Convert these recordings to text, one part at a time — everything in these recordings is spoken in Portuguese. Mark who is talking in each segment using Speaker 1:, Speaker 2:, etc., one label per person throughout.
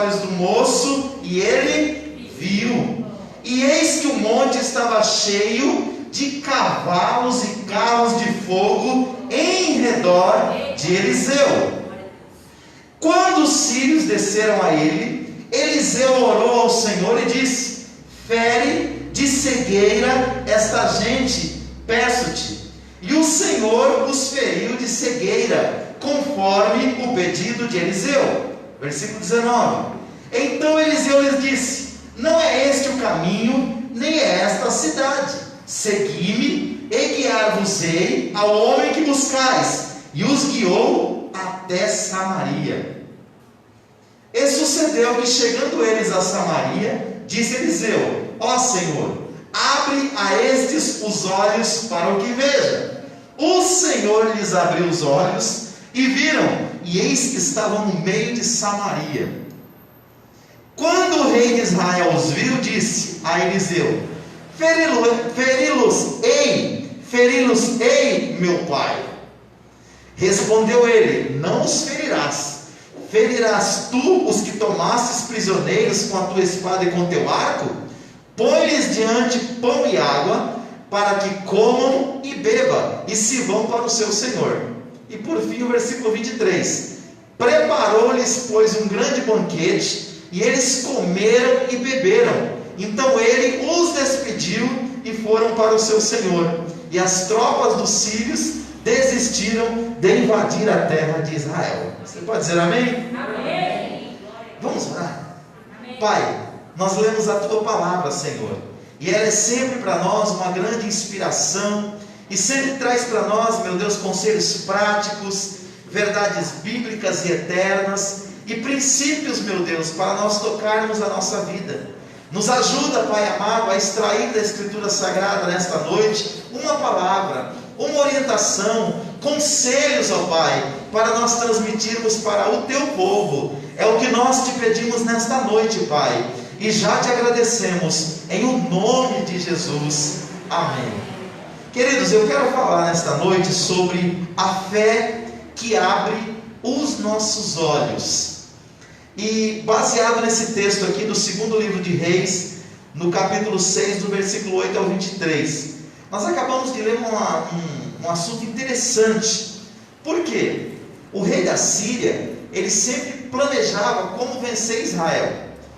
Speaker 1: olhos do moço e ele viu. E eis que o monte estava cheio de cavalos e carros de fogo em redor de Eliseu. Quando os sírios desceram a ele, Eliseu orou ao Senhor e disse: fere de cegueira esta gente, peço-te. E o Senhor os feriu de cegueira, conforme o pedido de Eliseu. Versículo 19. Então Eliseu lhes disse: não é este o caminho, nem é esta a cidade. Segui-me e guiar-vos-ei ao homem que buscais. E os guiou até Samaria. E sucedeu que, chegando eles a Samaria, disse Eliseu: ó Senhor, abre a estes os olhos para o que veja. O Senhor lhes abriu os olhos e viram, e eis que estavam no meio de Samaria. Quando o rei de Israel os viu, disse a Eliseu: feri-los-ei, meu pai. Respondeu ele: não os ferirás. Ferirás tu os que tomastes prisioneiros com a tua espada e com teu arco? Põe-lhes diante pão e água, para que comam e bebam, e se vão para o seu senhor. E por fim o versículo 23. Preparou-lhes, pois, um grande banquete, e eles comeram e beberam. Então ele os despediu e foram para o seu senhor. E as tropas dos sírios desistiram de invadir a terra de Israel. Você pode dizer amém?
Speaker 2: Amém.
Speaker 1: Vamos orar.
Speaker 2: Amém.
Speaker 1: Pai, nós lemos a tua palavra, Senhor, e ela é sempre para nós uma grande inspiração, e sempre traz para nós, meu Deus, conselhos práticos, verdades bíblicas e eternas, e princípios, meu Deus, para nós tocarmos a nossa vida. Nos ajuda, Pai amado, a extrair da Escritura Sagrada nesta noite uma palavra, uma orientação, conselhos, ó Pai, para nós transmitirmos para o teu povo. É o que nós te pedimos nesta noite, Pai, e já te agradecemos em o nome de Jesus. Amém. Queridos, eu quero falar nesta noite sobre a fé que abre os nossos olhos. E baseado nesse texto aqui do segundo livro de Reis, no capítulo 6, do versículo 8 ao 23, nós acabamos de ler um assunto interessante. Por quê? O rei da Síria, ele sempre planejava como vencer Israel.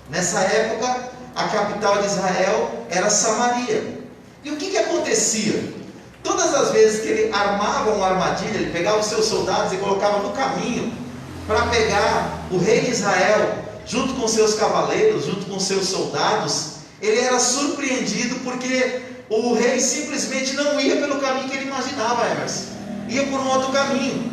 Speaker 1: Nessa época, a capital de Israel era Samaria. E o que acontecia? Todas as vezes que ele armava uma armadilha, ele pegava os seus soldados e colocava no caminho para pegar o rei de Israel, junto com seus cavaleiros, junto com seus soldados, ele era surpreendido porque o rei simplesmente não ia pelo caminho que ele imaginava, Emerson, ia por um outro caminho,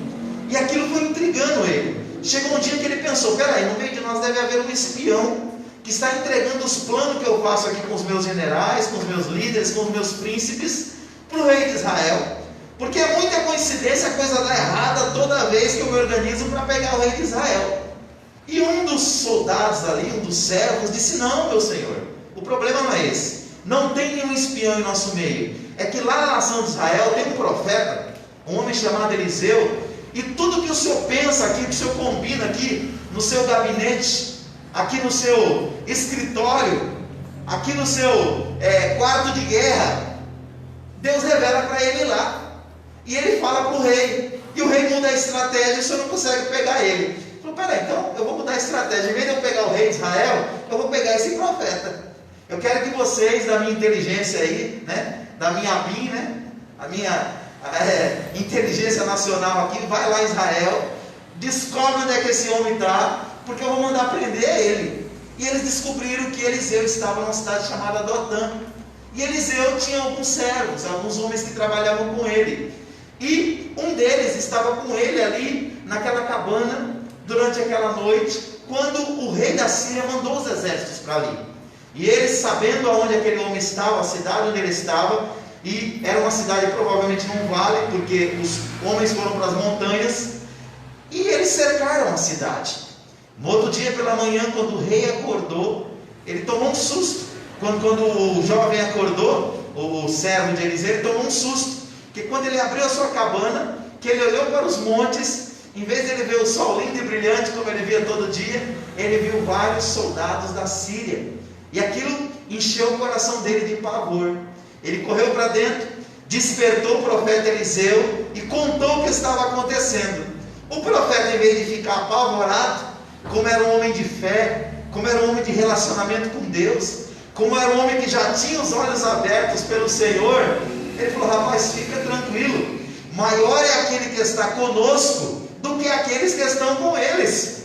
Speaker 1: e aquilo foi intrigando ele. Chegou um dia que ele pensou: peraí, no meio de nós deve haver um espião que está entregando os planos que eu faço aqui com os meus generais, com os meus líderes, com os meus príncipes, para o rei de Israel. Porque é muita coincidência a coisa dar errada toda vez que eu me organizo para pegar o rei de Israel. E um dos soldados ali, um dos servos, disse: não, meu senhor, o problema não é esse. Não tem nenhum espião em nosso meio. É que lá na nação de Israel tem um profeta, um homem chamado Eliseu, e tudo que o senhor pensa aqui, que o senhor combina aqui no seu gabinete, aqui no seu escritório, aqui no seu quarto de guerra, Deus revela para ele lá. E ele fala para o rei, e o rei muda a estratégia, e o senhor não consegue pegar ele. Ele falou: peraí, então eu vou mudar a estratégia. Em vez de eu pegar o rei de Israel, eu vou pegar esse profeta. Eu quero que vocês, da minha inteligência aí, né, da minha BIM, né, a minha inteligência nacional aqui, vai lá em Israel, descobre onde é que esse homem está, porque eu vou mandar prender ele. E eles descobriram que Eliseu estava numa cidade chamada Dotã. E Eliseu tinha alguns servos, alguns homens que trabalhavam com ele. E um deles estava com ele ali naquela cabana durante aquela noite, quando o rei da Síria mandou os exércitos para ali. E eles, sabendo aonde aquele homem estava, a cidade onde ele estava, e era uma cidade provavelmente num vale, porque os homens foram para as montanhas, e eles cercaram a cidade. No outro dia pela manhã, quando o rei acordou, ele tomou um susto. Quando o jovem acordou, o servo de Eliseu, ele tomou um susto. Porque quando ele abriu a sua cabana, que ele olhou para os montes, em vez de ele ver o sol lindo e brilhante, como ele via todo dia, ele viu vários soldados da Síria, e aquilo encheu o coração dele de pavor. Ele correu para dentro, despertou o profeta Eliseu e contou o que estava acontecendo. O profeta, em vez de ficar apavorado, como era um homem de fé, como era um homem de relacionamento com Deus, como era um homem que já tinha os olhos abertos pelo Senhor, ele falou: rapaz, fica tranquilo, maior é aquele que está conosco do que aqueles que estão com eles.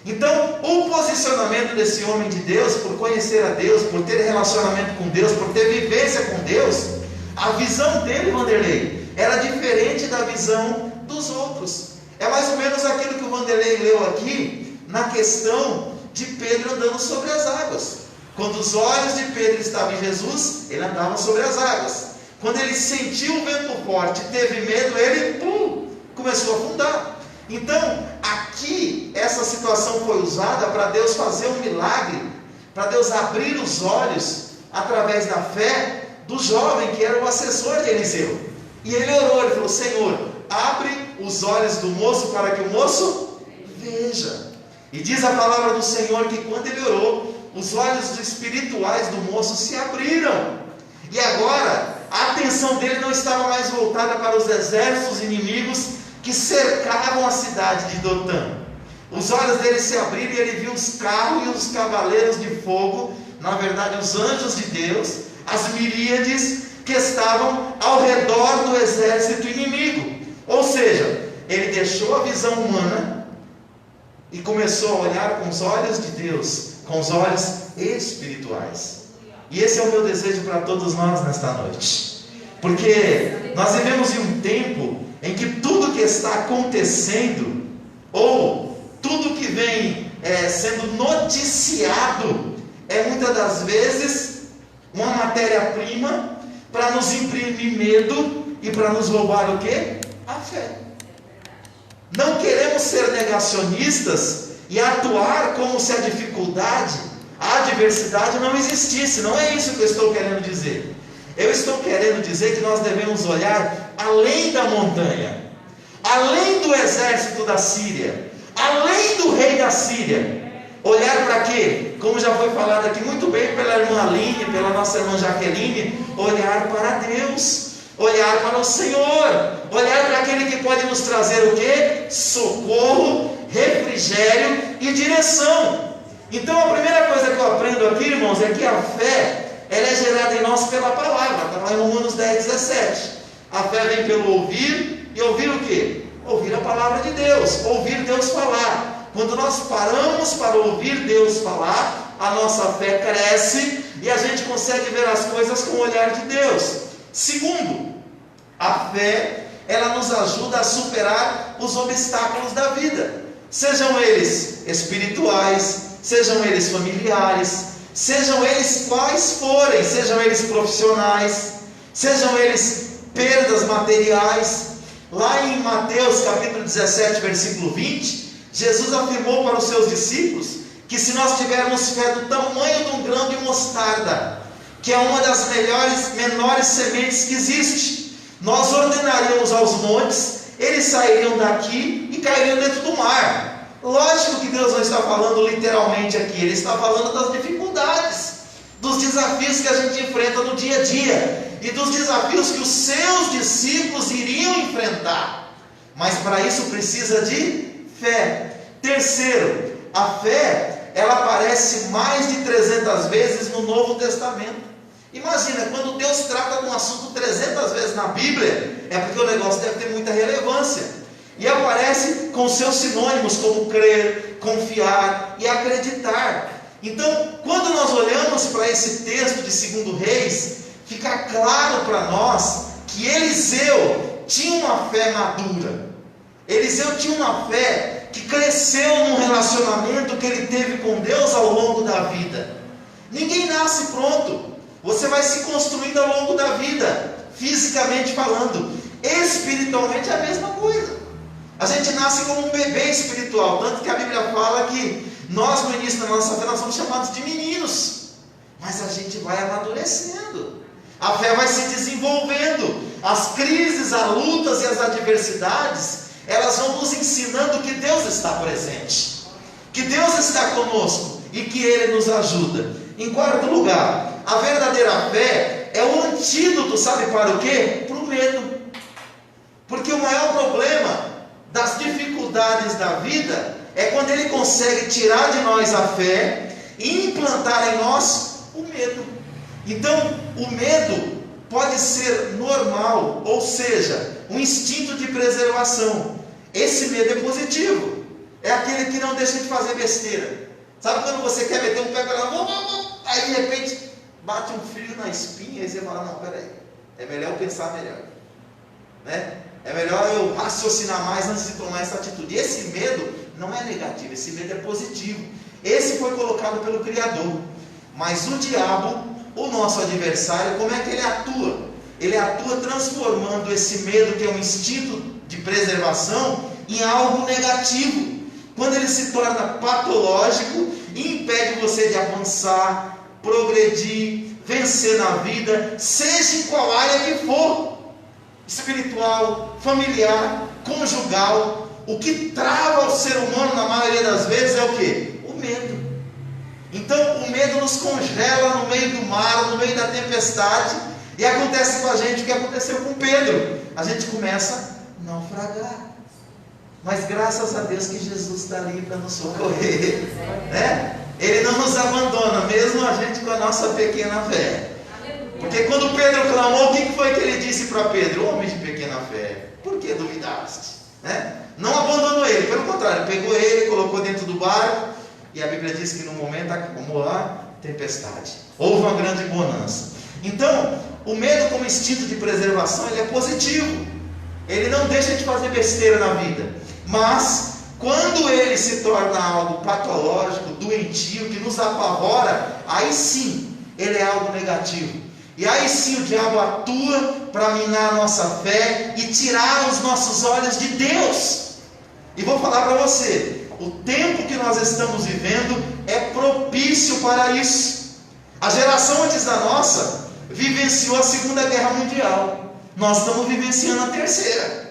Speaker 1: Então, o posicionamento desse homem de Deus, por conhecer a Deus, por ter relacionamento com Deus, por ter vivência com Deus, a visão dele, Vanderlei, era diferente da visão dos outros. É mais ou menos aquilo que o Vanderlei leu aqui, na questão de Pedro andando sobre as águas. Quando os olhos de Pedro estavam em Jesus, ele andava sobre as águas. Quando ele sentiu o vento forte, teve medo, ele começou a afundar. Então, aqui, essa situação foi usada para Deus fazer um milagre, para Deus abrir os olhos, através da fé, do jovem que era o assessor de Eliseu. E ele orou, ele falou: Senhor, abre os olhos do moço para que o moço veja. E diz a palavra do Senhor que quando ele orou, os olhos espirituais do moço se abriram. E agora, a atenção dele não estava mais voltada para os exércitos inimigos que cercavam a cidade de Dotã. Os olhos dele se abriram e ele viu os carros e os cavaleiros de fogo, na verdade os anjos de Deus, as miríades que estavam ao redor do exército inimigo. Ou seja, ele deixou a visão humana e começou a olhar com os olhos de Deus, com os olhos espirituais. E esse é o meu desejo para todos nós nesta noite, porque nós vivemos em um tempo em que tudo que está acontecendo, ou tudo que vem sendo noticiado, é muitas das vezes uma matéria-prima para nos imprimir medo e para nos roubar o quê? A fé. Não queremos ser negacionistas e atuar como se a dificuldade, a adversidade não existisse. Não é isso que eu estou querendo dizer. Eu estou querendo dizer que nós devemos olhar além da montanha, além do exército da Síria, além do rei da Síria. Olhar para quê? Como já foi falado aqui muito bem pela irmã Aline, pela nossa irmã Jaqueline, olhar para Deus, olhar para o Senhor, olhar para aquele que pode nos trazer o quê? Socorro, refrigério e direção. Então a primeira coisa que eu aprendo aqui, irmãos, é que a fé, ela é gerada em nós pela palavra. Está lá em Romanos 10:17. A fé vem pelo ouvir, e ouvir o quê? Ouvir a palavra de Deus, ouvir Deus falar. Quando nós paramos para ouvir Deus falar, a nossa fé cresce e a gente consegue ver as coisas com o olhar de Deus. Segundo, a fé, ela nos ajuda a superar os obstáculos da vida, sejam eles espirituais, sejam eles familiares, sejam eles quais forem, sejam eles profissionais, sejam eles perdas materiais. Lá em Mateus capítulo 17, versículo 20, Jesus afirmou para os seus discípulos que se nós tivermos fé do tamanho de um grão de mostarda, que é uma das menores sementes que existe, nós ordenaríamos aos montes, eles sairiam daqui e cairiam dentro do mar. Lógico que Deus não está falando literalmente aqui, Ele está falando das dificuldades, dos desafios que a gente enfrenta no dia a dia, e dos desafios que os seus discípulos iriam enfrentar. Mas para isso precisa de fé. Terceiro, a fé, ela aparece mais de 300 vezes no Novo Testamento. Imagina, quando Deus trata de um assunto 300 vezes na Bíblia, é porque o negócio deve ter muita relevância. E aparece com seus sinônimos, como crer, confiar e acreditar. Então, quando nós olhamos para esse texto de 2 Reis, fica claro para nós que Eliseu tinha uma fé madura. Eliseu tinha uma fé que cresceu num relacionamento que ele teve com Deus ao longo da vida. Ninguém nasce pronto. Você vai se construindo ao longo da vida, fisicamente falando. Espiritualmente é a mesma coisa. A gente nasce como um bebê espiritual, tanto que a Bíblia fala que nós, no início da nossa fé, nós somos chamados de meninos, mas a gente vai amadurecendo, a fé vai se desenvolvendo, as crises, as lutas e as adversidades, elas vão nos ensinando que Deus está presente. que Deus está conosco e que Ele nos ajuda. Em quarto lugar, a verdadeira fé é o antídoto, sabe para o quê? Para o medo. Porque o maior problema das dificuldades da vida é quando ele consegue tirar de nós a fé e implantar em nós o medo. Então, o medo pode ser normal, ou seja, um instinto de preservação. Esse medo é positivo, é aquele que não deixa de fazer besteira. Sabe quando você quer meter um pé para lá, aí de repente bate um frio na espinha e você fala, não, peraí, é melhor eu pensar melhor, né? É melhor eu raciocinar mais antes de tomar essa atitude. E esse medo não é negativo, esse medo é positivo. Esse foi colocado pelo Criador. Mas o diabo, o nosso adversário, como é que ele atua? Ele atua transformando esse medo, que é um instinto de preservação, em algo negativo. Quando ele se torna patológico e impede você de avançar, progredir, vencer na vida, seja em qual área que for, espiritual, familiar, conjugal. O que trava o ser humano na maioria das vezes é o quê? O medo. Então o medo nos congela no meio do mar, no meio da tempestade, e acontece com a gente o que aconteceu com Pedro. A gente começa a naufragar. Mas graças a Deus que Jesus está ali para nos socorrer, né? Ele não nos abandona, mesmo a gente com a nossa pequena fé. Porque quando Pedro clamou, o que foi que ele disse para Pedro? Homem de pequena fé, por que duvidaste? Né? Não abandonou ele, pelo contrário, pegou ele, colocou dentro do barco, e a Bíblia diz que no momento acalmou a tempestade. Houve uma grande bonança. Então, o medo como instinto de preservação, ele é positivo. Ele não deixa de fazer besteira na vida. Mas, quando ele se torna algo patológico, doentio, que nos apavora, aí sim, ele é algo negativo. E aí sim o diabo atua para minar a nossa fé e tirar os nossos olhos de Deus. E vou falar para você, o tempo que nós estamos vivendo é propício para isso. A geração antes da nossa vivenciou a Segunda Guerra Mundial. Nós estamos vivenciando a terceira.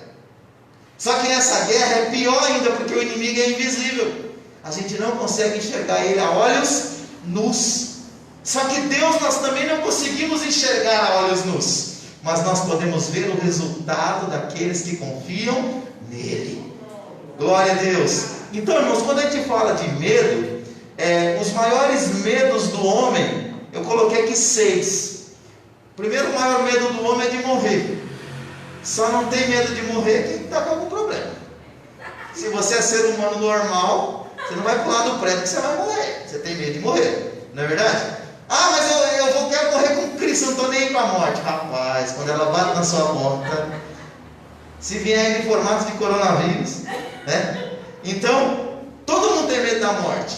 Speaker 1: Só que nessa guerra é pior ainda, porque o inimigo é invisível. A gente não consegue enxergar ele a olhos nus. Só que Deus nós também não conseguimos enxergar a olhos nus, mas nós podemos ver o resultado daqueles que confiam nele. Glória a Deus. Então, irmãos, quando a gente fala de medo, os maiores medos do homem, eu coloquei aqui 6. Primeiro, o maior medo do homem é de morrer. Só não tem medo de morrer quem está com algum problema. Se você é ser humano normal, você não vai pular do prédio que você vai morrer. Você tem medo de morrer, não é verdade? Ah, mas eu quero morrer com Cristo, não estou nem aí para a morte. Rapaz, quando ela bate na sua porta, se vier ainda em formato de coronavírus, né? Então, todo mundo tem medo da morte.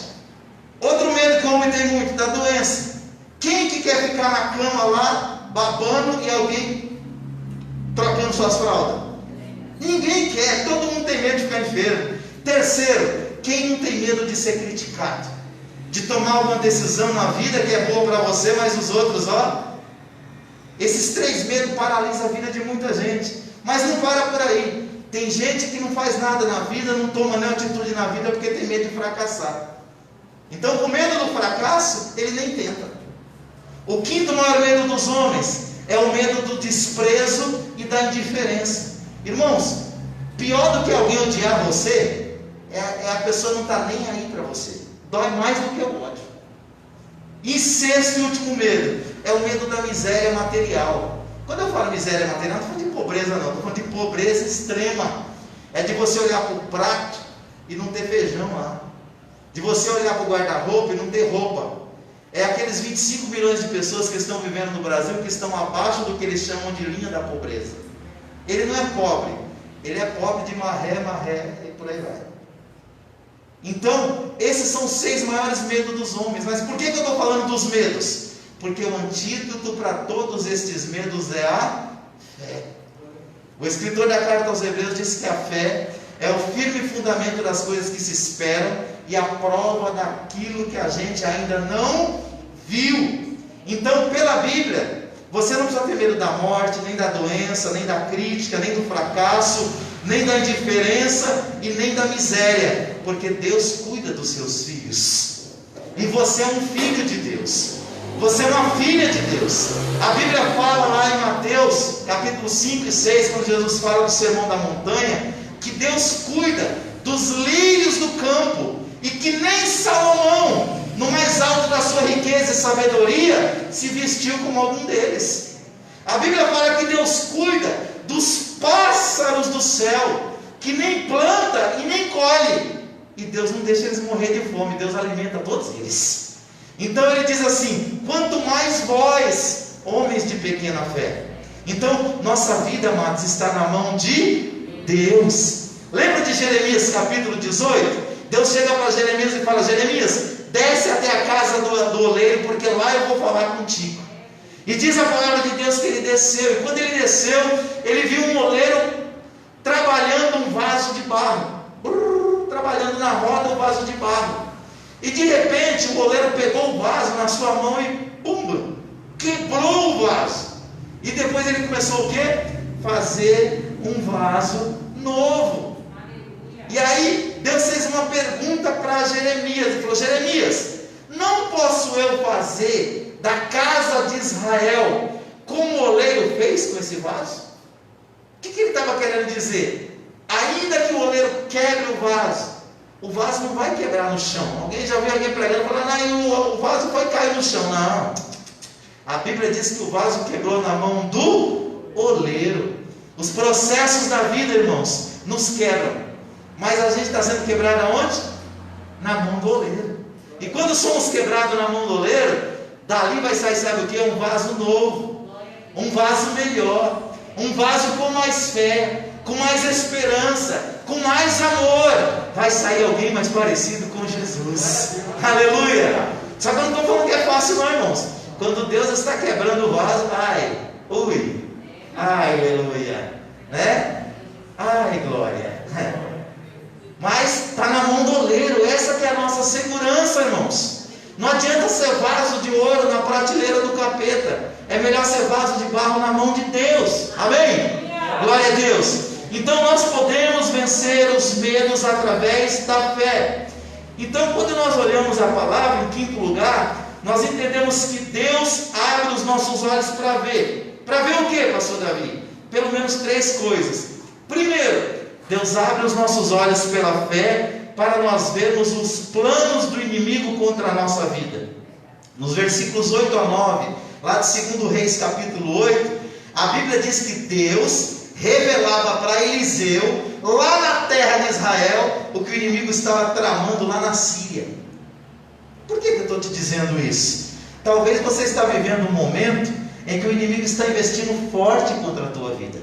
Speaker 1: Outro medo que o homem tem muito, da doença. Quem que quer ficar na cama lá, babando, e alguém trocando suas fraldas? Ninguém quer, todo mundo tem medo de ficar enfermo. Terceiro, quem não tem medo de ser criticado? De tomar alguma decisão na vida que é boa para você, mas os outros, esses 3 medos paralisam a vida de muita gente. Mas não para por aí. Tem gente que não faz nada na vida, não toma nenhuma atitude na vida porque tem medo de fracassar. Então, com medo do fracasso, ele nem tenta. O quinto maior medo dos homens é o medo do desprezo e da indiferença. Irmãos, pior do que alguém odiar você é a pessoa não estar nem aí para você. Dói mais do que o ódio. E sexto e último medo é o medo da miséria material. Quando eu falo miséria material, não estou falando de pobreza não, estou falando de pobreza extrema. É de você olhar para o prato e não ter feijão lá. De você olhar para o guarda-roupa e não ter roupa. É aqueles 25 milhões de pessoas que estão vivendo no Brasil que estão abaixo do que eles chamam de linha da pobreza. Ele não é pobre, ele é pobre de maré e por aí vai. Então, esses são os 6 maiores medos dos homens. Mas por que eu estou falando dos medos? Porque o antídoto para todos estes medos é a fé. O escritor da carta aos Hebreus diz que a fé é o firme fundamento das coisas que se esperam e a prova daquilo que a gente ainda não viu. Então, pela Bíblia, você não precisa ter medo da morte, nem da doença, nem da crítica, nem do fracasso. nem da indiferença e nem da miséria, porque Deus cuida dos seus filhos. E você é um filho de Deus. Você é uma filha de Deus. A Bíblia fala lá em Mateus, capítulo 5 e 6, quando Jesus fala do sermão da montanha, que Deus cuida dos lírios do campo, e que nem Salomão, no mais alto da sua riqueza e sabedoria, se vestiu como algum deles. A Bíblia fala que Deus cuida dos pássaros do céu, que nem planta e nem colhe, e Deus não deixa eles morrer de fome, Deus alimenta todos eles. Então ele diz assim: quanto mais vós, homens de pequena fé. Então nossa vida, amados, está na mão de Deus. Lembra de Jeremias capítulo 18? Deus chega para Jeremias e fala: Jeremias, desce até a casa do oleiro, porque lá eu vou falar contigo. E diz a palavra de Deus que ele desceu, e quando ele desceu, ele viu um oleiro trabalhando um vaso de barro, trabalhando na roda um vaso de barro. E de repente o oleiro pegou o vaso na sua mão e pumba, quebrou o vaso. E depois ele começou o quê? Fazer um vaso novo. E aí Deus fez uma pergunta para Jeremias. Ele falou: Jeremias, não posso eu fazer da casa de Israel como o oleiro fez com esse vaso? O que ele estava querendo dizer? Ainda que o oleiro quebre o vaso não vai quebrar no chão. Alguém já viu alguém pregando falando: não, o vaso vai cair no chão. Não. A Bíblia diz que o vaso quebrou na mão do oleiro. Os processos da vida, irmãos, nos quebram, mas a gente está sendo quebrado aonde? Na mão do oleiro. E quando somos quebrados na mão do oleiro, dali vai sair, sabe o que? Um vaso novo, um vaso melhor, um vaso com mais fé, com mais esperança, com mais amor. Vai sair alguém mais parecido com Jesus. Aleluia. Só que eu não estou falando que é fácil não, irmãos. Quando Deus está quebrando o vaso, aleluia, né? Ai, glória. Mas está na mão do oleiro. Essa que é a nossa segurança, irmãos. Não adianta ser vaso de ouro na prateleira do capeta. É melhor ser vaso de barro na mão de Deus. Amém? Glória a Deus. Então nós podemos vencer os medos através da fé. Então quando nós olhamos a palavra, em quinto lugar, nós entendemos que Deus abre os nossos olhos para ver. Para ver o que, pastor Davi? Pelo menos três coisas. Primeiro, Deus abre os nossos olhos pela fé para nós vermos os planos do inimigo contra a nossa vida. Nos versículos 8 a 9, lá de 2 Reis capítulo 8, a Bíblia diz que Deus revelava para Eliseu, lá na terra de Israel, o que o inimigo estava tramando lá na Síria. Por que eu estou te dizendo isso? Talvez você está vivendo um momento em que o inimigo está investindo forte contra a tua vida.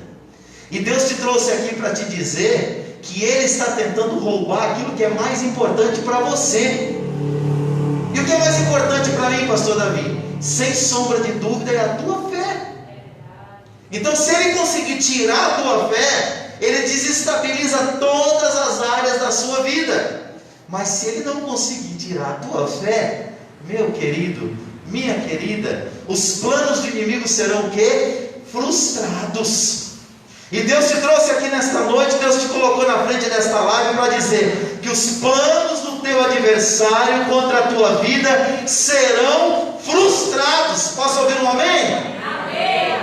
Speaker 1: E Deus te trouxe aqui para te dizer que ele está tentando roubar aquilo que é mais importante para você. E o que é mais importante para mim, pastor Davi? Sem sombra de dúvida, é a tua fé. Então, se ele conseguir tirar a tua fé, ele desestabiliza todas as áreas da sua vida. Mas se ele não conseguir tirar a tua fé, meu querido, minha querida, os planos do inimigo serão o quê? Frustrados. E Deus te trouxe aqui nesta noite, Deus te colocou na frente desta live para dizer que os planos do teu adversário contra a tua vida serão frustrados. Posso ouvir um amém? Amém.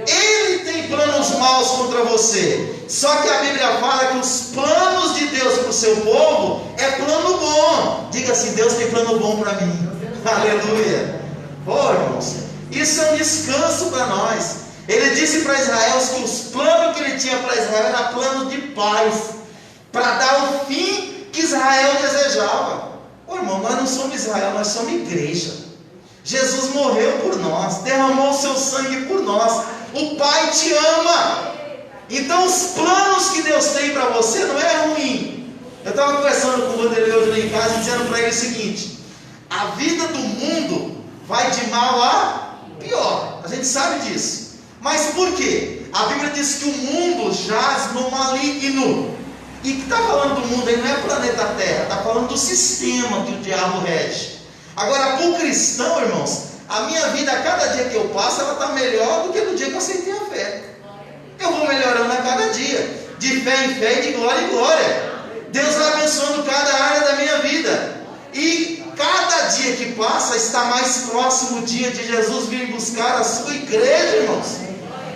Speaker 1: Ele tem planos maus contra você. Só que a Bíblia fala que os planos de Deus para o seu povo é plano bom. Diga assim: Deus tem plano bom para mim. Aleluia. Irmãos, isso é um descanso para nós. Ele disse para Israel que os planos que ele tinha para Israel era plano de paz, para dar o fim que Israel desejava. Irmão, nós não somos Israel, nós somos igreja. Jesus morreu por nós, derramou o seu sangue por nós. O Pai te ama. Então os planos que Deus tem para você não é ruim. Eu estava conversando com o Vanderlei hoje lá em casa, dizendo para ele o seguinte: a vida do mundo vai de mal a pior. A gente sabe disso. Mas por quê? A Bíblia diz que o mundo jaz no maligno. E que está falando do mundo aí não é o planeta Terra, está falando do sistema que o diabo rege. Agora, para o cristão, irmãos, a minha vida, a cada dia que eu passo, ela está melhor do que no dia que eu aceitei a fé. Eu vou melhorando a cada dia. de fé em fé e de glória em glória. Deus vai abençoando cada área da minha vida. E cada dia que passa está mais próximo o dia de Jesus vir buscar a sua igreja, irmãos.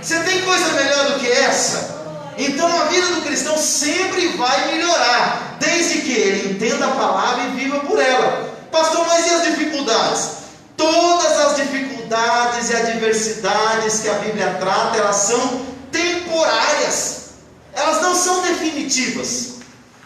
Speaker 1: Você tem coisa melhor do que essa? Então a vida do cristão sempre vai melhorar, desde que ele entenda a palavra e viva por ela. Pastor, mas e as dificuldades? Todas as dificuldades e adversidades que a Bíblia trata, elas são temporárias, elas não são definitivas.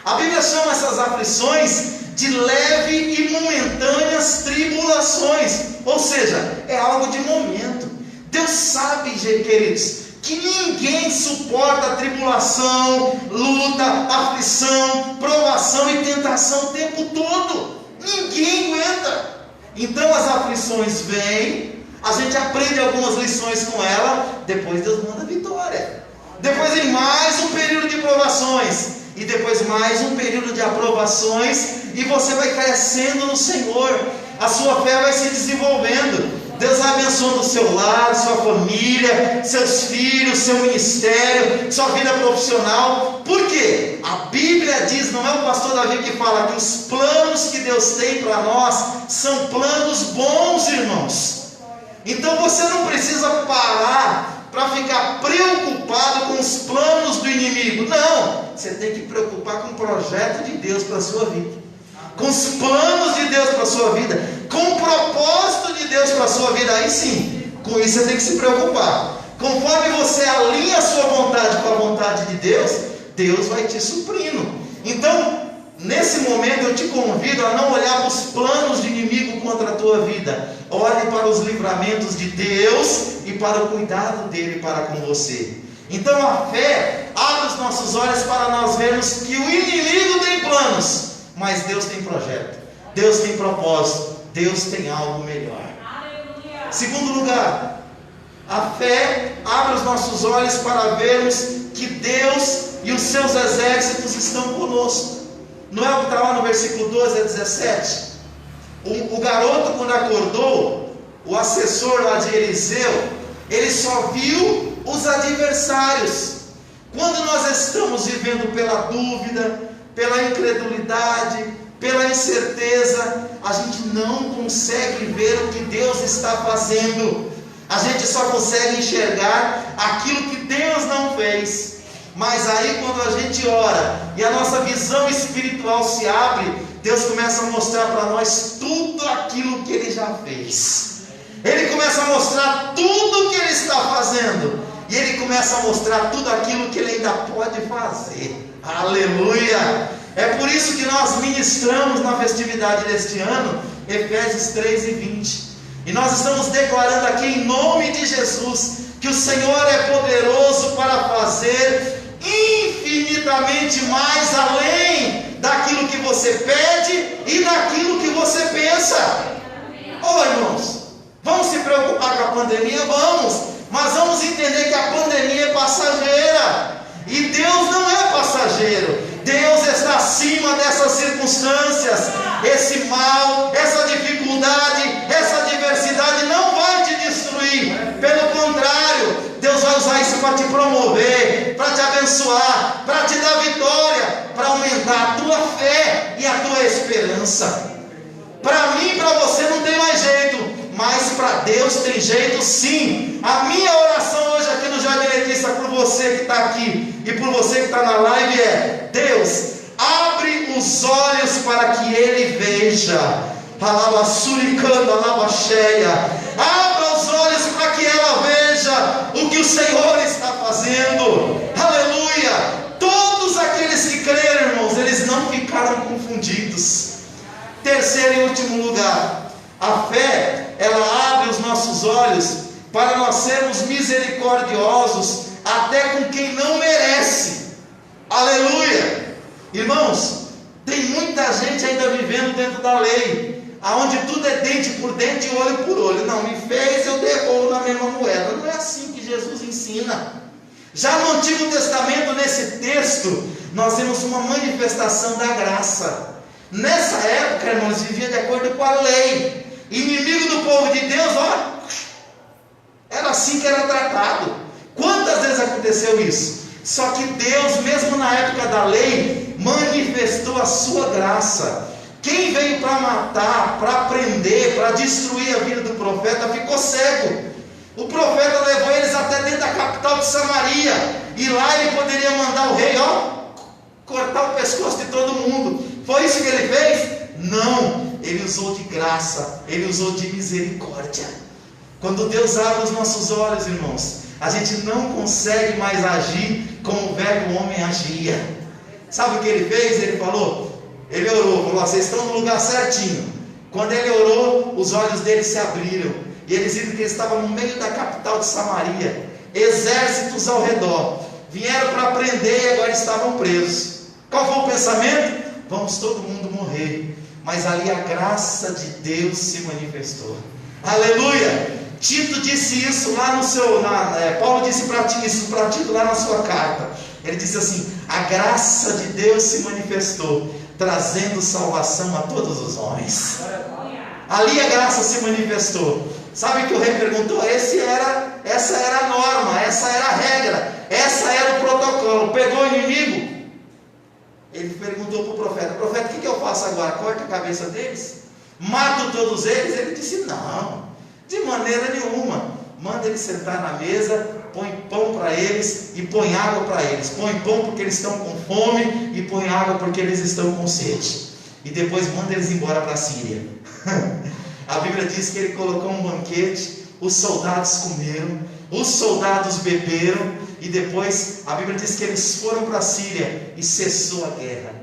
Speaker 1: A Bíblia chama essas aflições de leve e momentâneas tribulações, ou seja, é algo de momento. Deus sabe, queridos, que ninguém suporta tribulação, luta, aflição, provação e tentação o tempo todo. Ninguém aguenta. Então as aflições vêm, a gente aprende algumas lições com ela, depois Deus manda vitória. Depois vem mais um período de provações, e depois mais um período de aprovações, e você vai crescendo no Senhor, a sua fé vai se desenvolvendo. Deus vai abençoando o seu lar, sua família, seus filhos, seu ministério, sua vida profissional. Por quê? A Bíblia diz, não é o pastor Davi que fala, que os planos que Deus tem para nós são planos bons, irmãos. Então você não precisa parar para ficar preocupado com os planos do inimigo. Não, você tem que preocupar com o projeto de Deus para a sua vida, com os planos de Deus para a sua vida, com o propósito de Deus para a sua vida. Aí sim, com isso você tem que se preocupar. Conforme você alinha a sua vontade com a vontade de Deus, Deus vai te suprindo. Então, nesse momento eu te convido a não olhar para os planos do inimigo contra a tua vida. Olhe para os livramentos de Deus e para o cuidado dele para com você. Então a fé abre os nossos olhos para nós vermos que o inimigo tem planos, mas Deus tem projeto, Deus tem propósito, Deus tem algo melhor. Aleluia. Segundo lugar, a fé abre os nossos olhos para vermos que Deus e os seus exércitos estão conosco. Não é o que está lá no versículo 12 a 17? O garoto, quando acordou, o assessor lá de Eliseu, ele só viu os adversários. Quando nós estamos vivendo pela dúvida, pela incredulidade, pela incerteza, a gente não consegue ver o que Deus está fazendo. A gente só consegue enxergar aquilo que Deus não fez. Mas aí quando a gente ora e a nossa visão espiritual se abre, Deus começa a mostrar para nós tudo aquilo que Ele já fez. Ele começa a mostrar tudo o que Ele está fazendo, e Ele começa a mostrar tudo aquilo que Ele ainda pode fazer. Aleluia! É por isso que nós ministramos na festividade deste ano Efésios 3:20, e nós estamos declarando aqui em nome de Jesus que o Senhor é poderoso para fazer infinitamente mais além daquilo que você pede e daquilo que você pensa. Oh, irmãos, vamos se preocupar com a pandemia? Vamos, mas vamos entender que a pandemia é passageira, e Deus não é passageiro. Deus está acima dessas circunstâncias. Esse mal, essa dificuldade, essa adversidade não vai te destruir. Pelo contrário, Deus vai usar isso para te promover, para te abençoar, para te dar vitória, para aumentar a tua fé e a tua esperança. Para mim e para você não tem mais jeito, mas para Deus tem jeito sim. A minha oração hoje aqui no Jardim Letícia, por você que está aqui e por você que está na live, é: Deus, abre os olhos para que Ele veja. Alabasuricanda, alabaxeia. Abra os olhos para que ela veja o que o Senhor está fazendo. Aleluia! Todos aqueles que creram, irmãos, eles não ficaram confundidos. Terceiro e último lugar, a fé, ela abre os nossos olhos para nós sermos misericordiosos até com quem não merece. Aleluia! Irmãos, tem muita gente ainda vivendo dentro da lei, aonde tudo é dente por dente e olho por olho. Não, me fez, eu devolvo na mesma moeda. Não é assim que Jesus ensina. Já no Antigo Testamento, nesse texto, nós temos uma manifestação da graça. Nessa época, irmãos, vivia de acordo com a lei. Inimigo do povo de Deus, ó, era assim que era tratado. Quantas vezes aconteceu isso? Só que Deus, mesmo na época da lei, manifestou a sua graça. Quem veio para matar, para prender, para destruir a vida do profeta, ficou cego. O profeta levou eles até dentro da capital de Samaria, e lá ele poderia mandar o rei, cortar o pescoço de todo mundo. Foi isso que ele fez? Não, ele usou de graça, ele usou de misericórdia. Quando Deus abre os nossos olhos, irmãos, a gente não consegue mais agir como o velho homem agia. Sabe o que ele fez? Ele orou, falou: vocês estão no lugar certinho. Quando ele orou, os olhos deles se abriram, e eles viram que eles estavam no meio da capital de Samaria, exércitos ao redor, vieram para prender e agora estavam presos. Qual foi o pensamento? Vamos todo mundo morrer. Mas ali a graça de Deus se manifestou. Aleluia! Tito disse isso lá no seu... Paulo disse isso para Tito lá na sua carta. Ele disse assim: a graça de Deus se manifestou, trazendo salvação a todos os homens. Ali a graça se manifestou. Sabe o que o rei perguntou? Essa era a norma, essa era a regra, essa era o protocolo. Pegou o inimigo, ele perguntou para o profeta: profeta, o que eu faço agora? Corta a cabeça deles? Mato todos eles? Ele disse: não, de maneira nenhuma. Manda eles sentar na mesa, põe pão para eles e põe água para eles. Põe pão porque eles estão com fome e põe água porque eles estão com sede. E depois manda eles embora para a Síria. A Bíblia diz que ele colocou um banquete, os soldados comeram, os soldados beberam, e depois a Bíblia diz que eles foram para a Síria e cessou a guerra.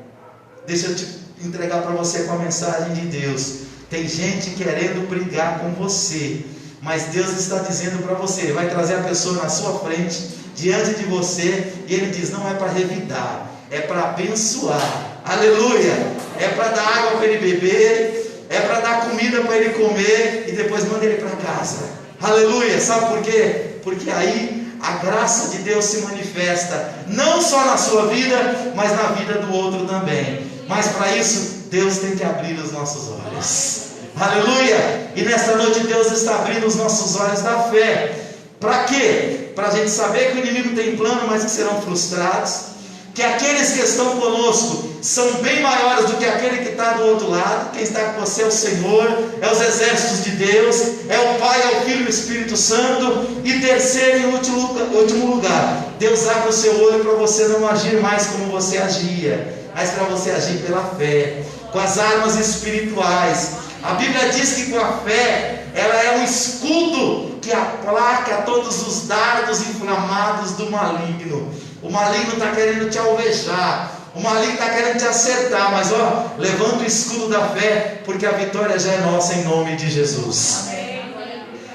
Speaker 1: Deixa eu te entregar para você com a mensagem de Deus. Tem gente querendo brigar com você, mas Deus está dizendo para você, Ele vai trazer a pessoa na sua frente, diante de você, e Ele diz: não é para revidar, é para abençoar. Aleluia! É para dar água para ele beber, é para dar comida para ele comer, e depois manda ele para casa. Aleluia! Sabe por quê? Porque aí a graça de Deus se manifesta, não só na sua vida, mas na vida do outro também. Mas para isso, Deus tem que abrir os nossos olhos. Aleluia! E nesta noite Deus está abrindo os nossos olhos da fé. Para quê? Para a gente saber que o inimigo tem plano, mas que serão frustrados. Que aqueles que estão conosco são bem maiores do que aquele que está do outro lado. Quem está com você é o Senhor, é os exércitos de Deus, é o Pai, é o Filho e o Espírito Santo. E terceiro e último lugar, Deus abre o seu olho para você não agir mais como você agia, mas para você agir pela fé, com as armas espirituais. A Bíblia diz que com a fé, ela é um escudo que aplaca todos os dardos inflamados do maligno. O maligno está querendo te alvejar, o maligno está querendo te acertar, mas levanta o escudo da fé, porque a vitória já é nossa em nome de Jesus.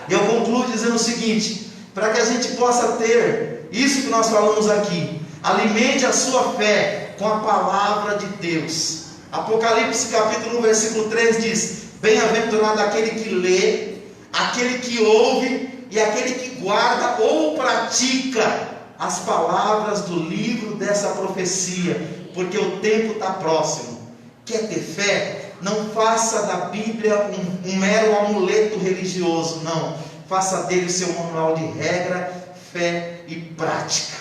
Speaker 1: E eu concluo dizendo o seguinte: para que a gente possa ter isso que nós falamos aqui, alimente a sua fé com a palavra de Deus. Apocalipse capítulo 1, versículo 3 diz: bem-aventurado aquele que lê, aquele que ouve e aquele que guarda ou pratica as palavras do livro dessa profecia, porque o tempo está próximo. Quer ter fé? Não faça da Bíblia um mero amuleto religioso, não. Faça dele o seu manual de regra, fé e prática.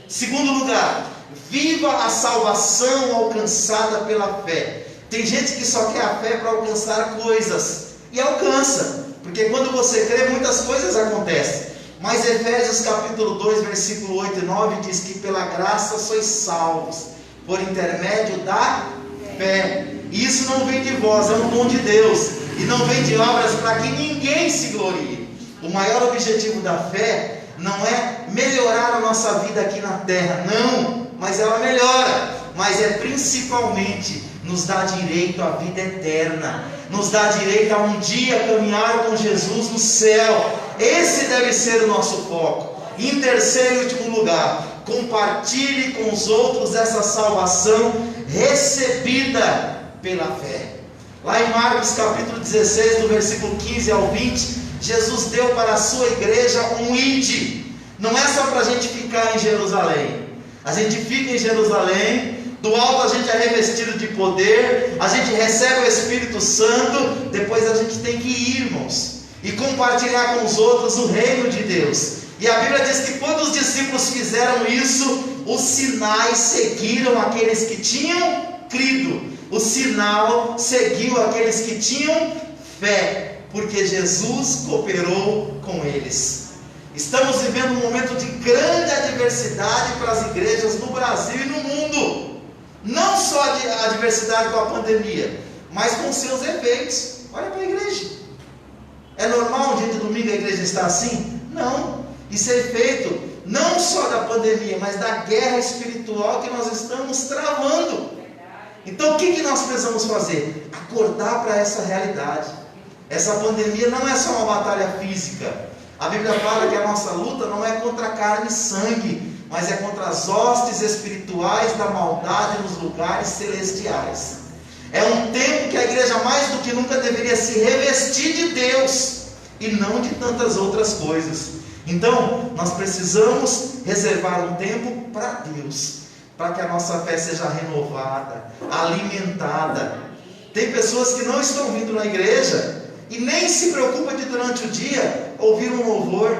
Speaker 1: Segundo lugar, viva a salvação alcançada pela fé. Tem gente que só quer a fé para alcançar coisas, e alcança, porque quando você crê, muitas coisas acontecem. Mas Efésios capítulo 2, versículo 8 e 9 diz que pela graça sois salvos, por intermédio da fé. E isso não vem de vós, é um dom de Deus, e não vem de obras para que ninguém se glorie. O maior objetivo da fé não é melhorar a nossa vida aqui na terra, não, mas ela melhora, mas é principalmente nos dá direito à vida eterna, nos dá direito a um dia caminhar com Jesus no céu. Esse deve ser o nosso foco. Em terceiro e último lugar, compartilhe com os outros essa salvação recebida pela fé. Lá em Marcos capítulo 16, do versículo 15 ao 20, Jesus deu para a sua igreja um ide. Não é só para a gente ficar em Jerusalém. A gente fica em Jerusalém, do alto a gente é revestido de poder, a gente recebe o Espírito Santo, depois a gente tem que ir, irmãos, e compartilhar com os outros o reino de Deus. E a Bíblia diz que quando os discípulos fizeram isso, os sinais seguiram aqueles que tinham crido. O sinal seguiu aqueles que tinham fé, porque Jesus cooperou com eles. Estamos vivendo um momento de grande adversidade para as igrejas no Brasil e no mundo. Não só a adversidade com a pandemia, mas com seus efeitos. Olha para a igreja. É normal um dia de domingo a igreja estar assim? Não. Isso é efeito não só da pandemia, mas da guerra espiritual que nós estamos travando. Então o que nós precisamos fazer? Acordar para essa realidade. Essa pandemia não é só uma batalha física. A Bíblia fala que a nossa luta não é contra carne e sangue, mas é contra as hostes espirituais da maldade nos lugares celestiais. É um tempo que a igreja mais do que nunca deveria se revestir de Deus e não de tantas outras coisas. Então, nós precisamos reservar um tempo para Deus, para que a nossa fé seja renovada, alimentada. Tem pessoas que não estão vindo na igreja e nem se preocupam de durante o dia ouvir um louvor,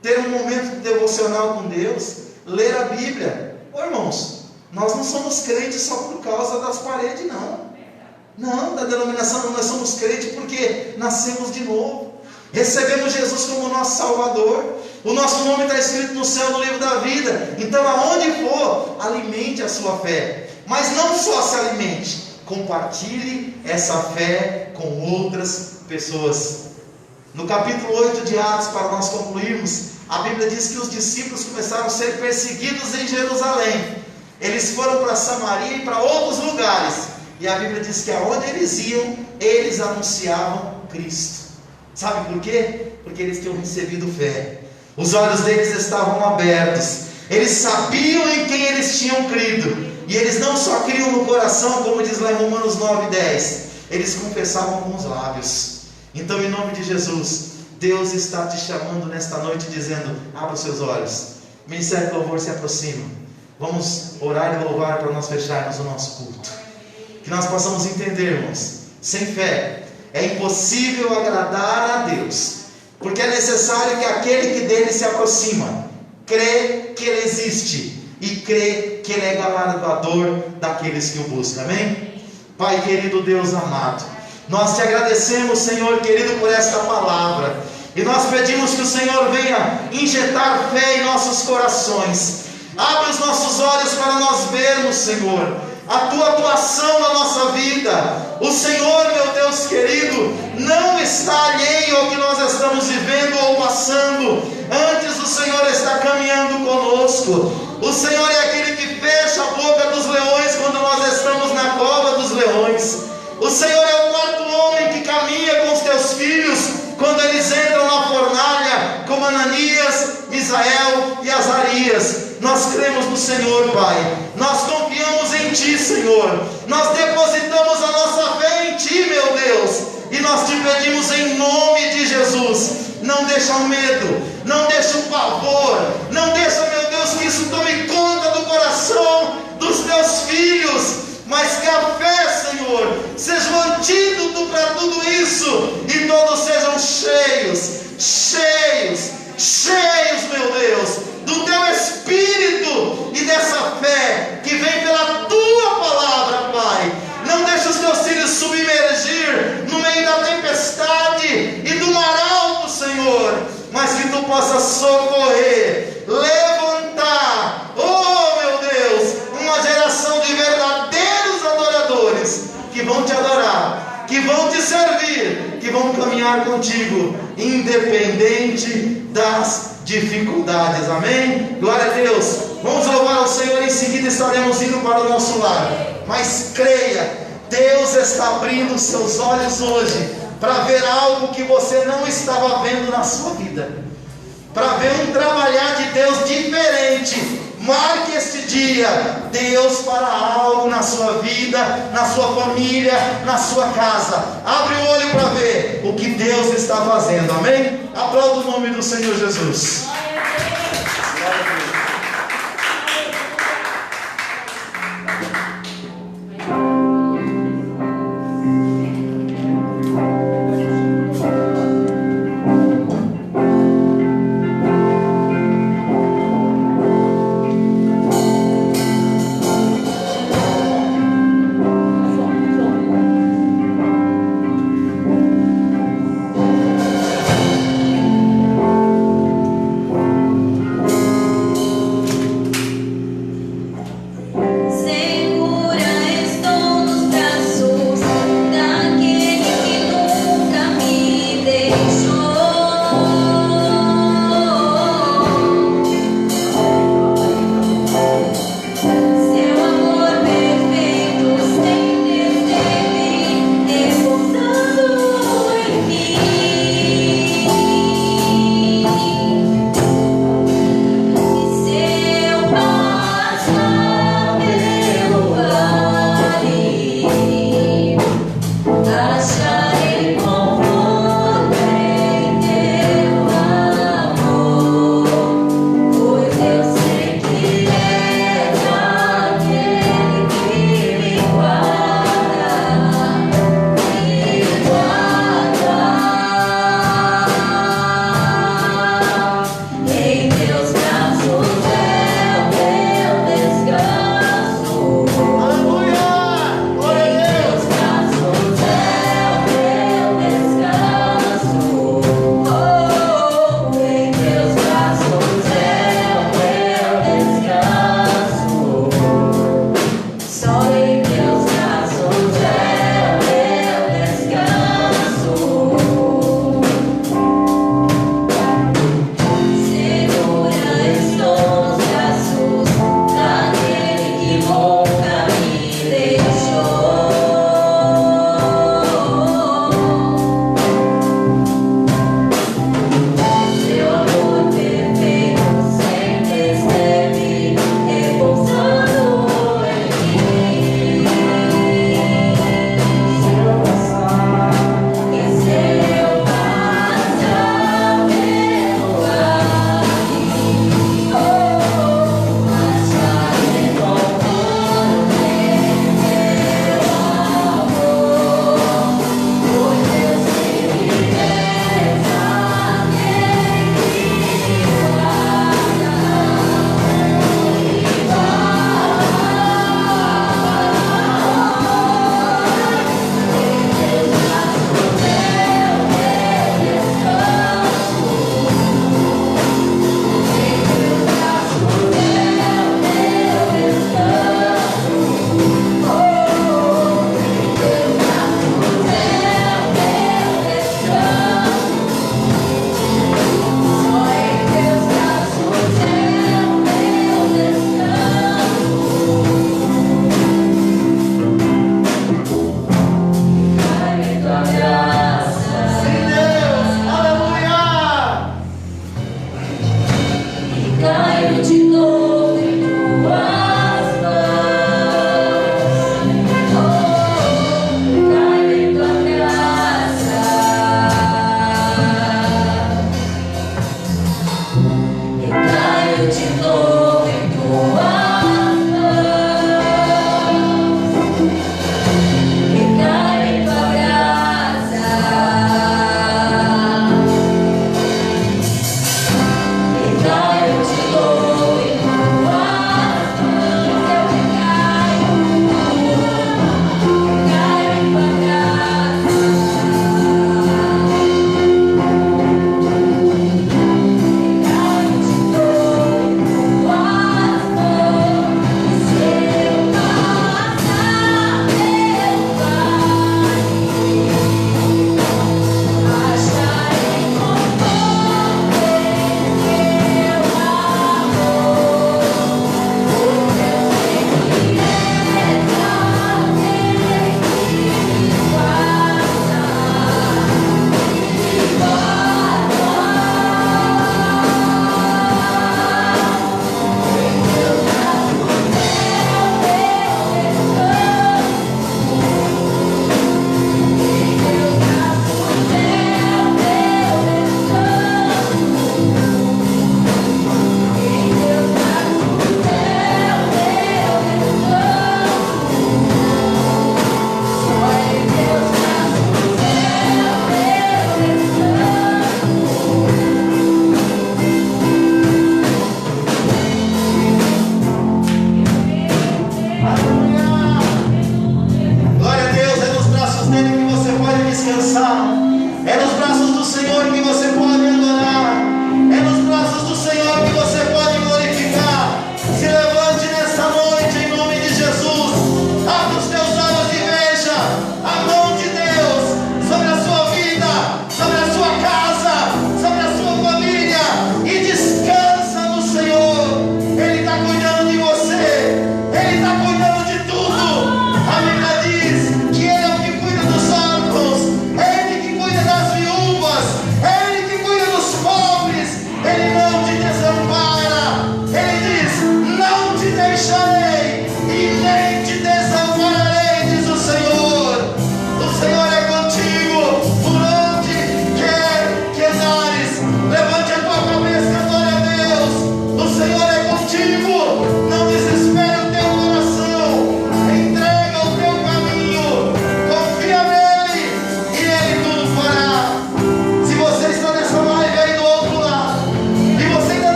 Speaker 1: ter um momento devocional com Deus, ler a Bíblia. Ô irmãos, nós não somos crentes só por causa das paredes, não. Não, da denominação não, nós somos crentes porque nascemos de novo. Recebemos Jesus como nosso Salvador. O nosso nome está escrito no céu, no livro da vida. Então aonde for, alimente a sua fé. Mas não só se alimente, compartilhe essa fé com outras pessoas. No capítulo 8 de Atos, para nós concluirmos, a Bíblia diz que os discípulos começaram a ser perseguidos em Jerusalém. Eles foram para Samaria e para outros lugares. E a Bíblia diz que aonde eles iam, eles anunciavam Cristo. Sabe por quê? Porque eles tinham recebido fé. Os olhos deles estavam abertos. Eles sabiam em quem eles tinham crido. E eles não só criam no coração, como diz lá em Romanos 9:10. Eles confessavam com os lábios. Então, em nome de Jesus, Deus está te chamando nesta noite, dizendo: abra os seus olhos. O ministério do louvor se aproxima. Vamos orar e louvar para nós fecharmos o nosso culto. Que nós possamos entender, irmãos, sem fé é impossível agradar a Deus, porque é necessário que aquele que dele se aproxima crê que ele existe e crê que ele é galardoador daqueles que o buscam. Amém? Pai querido, Deus amado, nós te agradecemos, Senhor querido, por esta palavra, e nós pedimos que o Senhor venha injetar fé em nossos corações. Abre os nossos olhos para nós vermos, Senhor, a tua atuação na nossa vida. O Senhor, meu Deus querido, não está alheio ao que nós estamos vivendo ou passando. Antes o Senhor está caminhando conosco. O Senhor é aquele que fecha a boca dos leões quando nós estamos na cova dos leões. O Senhor é o quarto homem que caminha com os teus filhos quando eles entram na fornalha, como Ananias, Misael e Azarias. Nós cremos no Senhor, Pai. Nós confiamos em Ti, Senhor. Nós depositamos a nossa fé em Ti, meu Deus. E nós te pedimos em nome de Jesus: não deixa o medo, não deixa o pavor, não deixa, meu Deus, que isso tome conta do coração dos Teus filhos, mas que a fé, Senhor, seja o antídoto para tudo isso, e todos sejam cheios, meu Deus, do Teu Espírito e dessa fé que vem pela Tua palavra, Pai. Não deixe os Teus filhos submergir no meio da tempestade e do mar alto, Senhor, mas que Tu possas socorrer, levantar, oh meu Deus, uma geração de verdadeiros adoradores que vão Te adorar, que vão Te servir, que vão caminhar contigo, independente das dificuldades. Amém? Glória a Deus. Vamos louvar ao Senhor, em seguida estaremos indo para o nosso lar. Mas creia, Deus está abrindo os seus olhos hoje para ver algo que você não estava vendo na sua vida, para ver um trabalhar de Deus diferente. Marque este dia. Deus fará algo na sua vida, na sua família, na sua casa. Abre o olho para ver o que Deus está fazendo. Amém? Aplauda o nome do Senhor Jesus.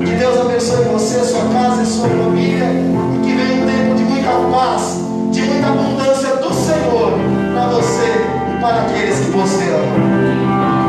Speaker 1: Que Deus abençoe você, sua casa e sua família, e que venha um tempo de muita paz, de muita abundância do Senhor para você e para aqueles que você ama.